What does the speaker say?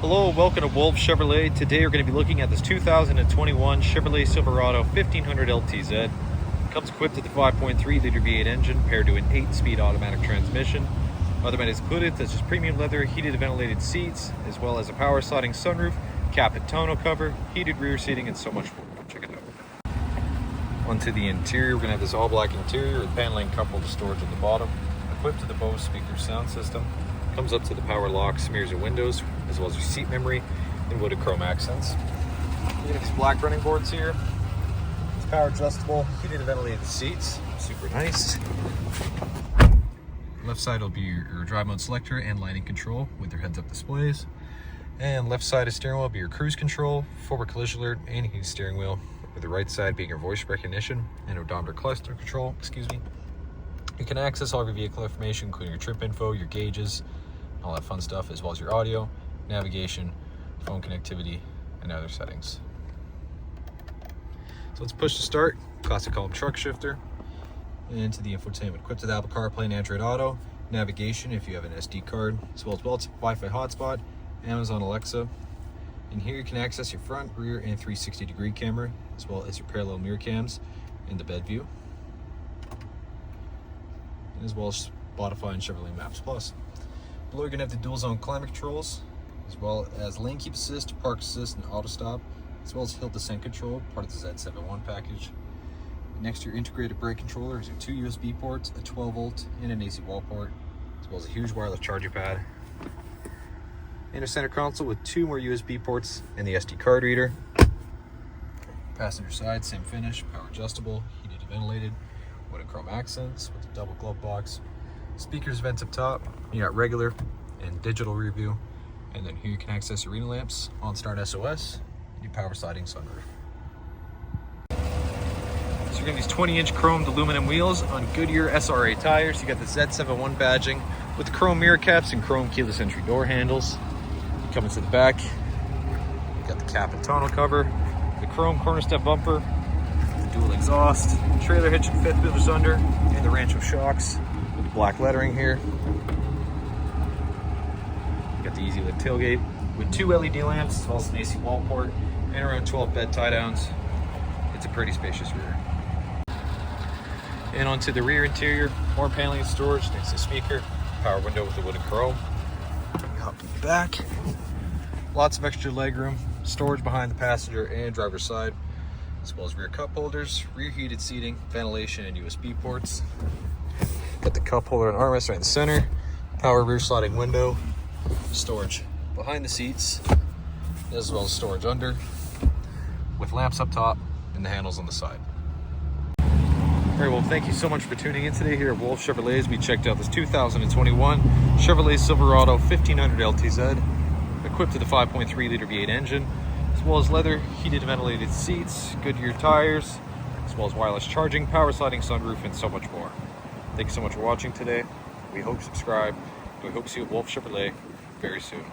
Hello, welcome to Wolfe Chevrolet. Today we're going to be looking at this 2021 Chevrolet Silverado 1500 LTZ. It comes equipped with a 5.3 liter V8 engine paired to an 8-speed automatic transmission. Other amenities included such as premium leather, heated ventilated seats, as well as a power sliding sunroof, cap and tonneau cover, heated rear seating, and so much more. Check it out. Onto the interior, we're going to have this all black interior with paneling coupled to storage at the bottom, equipped with the Bose speaker sound system. Comes up to the power locks, mirrors and windows, as well as your seat memory and wooded chrome accents. You get these black running boards here. It's power adjustable, heated and ventilated seats, super nice. Left side will be your drive mode selector and lighting control with your heads up displays. And left side of steering wheel will be your cruise control, forward collision alert, and heated steering wheel, with the right side being your voice recognition and odometer cluster control, You can access all of your vehicle information, including your trip info, your gauges, all that fun stuff, as well as your audio, navigation, phone connectivity, and other settings. So let's push to start. Classic column truck shifter. Into the infotainment, equipped with Apple CarPlay and Android Auto, navigation if you have an SD card, as well as Wi-Fi hotspot, Amazon Alexa. In here you can access your front, rear, and 360-degree camera, as well as your parallel mirror cams in the bed view, as well as Spotify and Chevrolet Maps Plus. Below you're going to have the dual zone climate controls, as well as lane keep assist, park assist, and auto stop, as well as hill descent control, part of the Z71 package. Next to your integrated brake controller is your 2 USB ports, a 12 volt, and an AC wall port, as well as a huge wireless charger pad. And a center console with 2 more USB ports and the SD card reader. Passenger side, same finish, power adjustable, heated and ventilated, wooded chrome accents with a double glove box. Speakers, vents up top. You got regular and digital rear view. And then here you can access your arena lamps, on start SOS, and your power sliding sunroof. So you're getting these 20-inch chromed aluminum wheels on Goodyear SRA tires. You got the Z71 badging with the chrome mirror caps and chrome keyless entry door handles. Coming to the back, you got the cap and tonneau cover, the chrome corner step bumper, the dual exhaust, trailer hitch and fifth wheelers under, and the Rancho shocks with the black lettering here. You got the easy lift tailgate with 2 LED lamps, as well as an AC wall port, and around 12 bed tie downs. It's a pretty spacious rear. And onto the rear interior, more paneling and storage next to the speaker, power window with the wooded chrome. Hop in the back, lots of extra legroom, storage behind the passenger and driver's side, as well as rear cup holders, rear heated seating, ventilation, and USB ports. Got the cup holder and armrest right in the center, power rear sliding window, storage behind the seats, as well as storage under, with lamps up top and the handles on the side. All right, well, thank you so much for tuning in today here at Wolfe Chevrolet as we checked out this 2021 Chevrolet Silverado 1500 LTZ, equipped with a 5.3 liter V8 engine, as well as leather, heated ventilated seats, Goodyear tires, as well as wireless charging, power sliding sunroof, and so much more. Thank you so much for watching today. We hope you subscribe. We hope to see you at Wolfe Chevrolet very soon.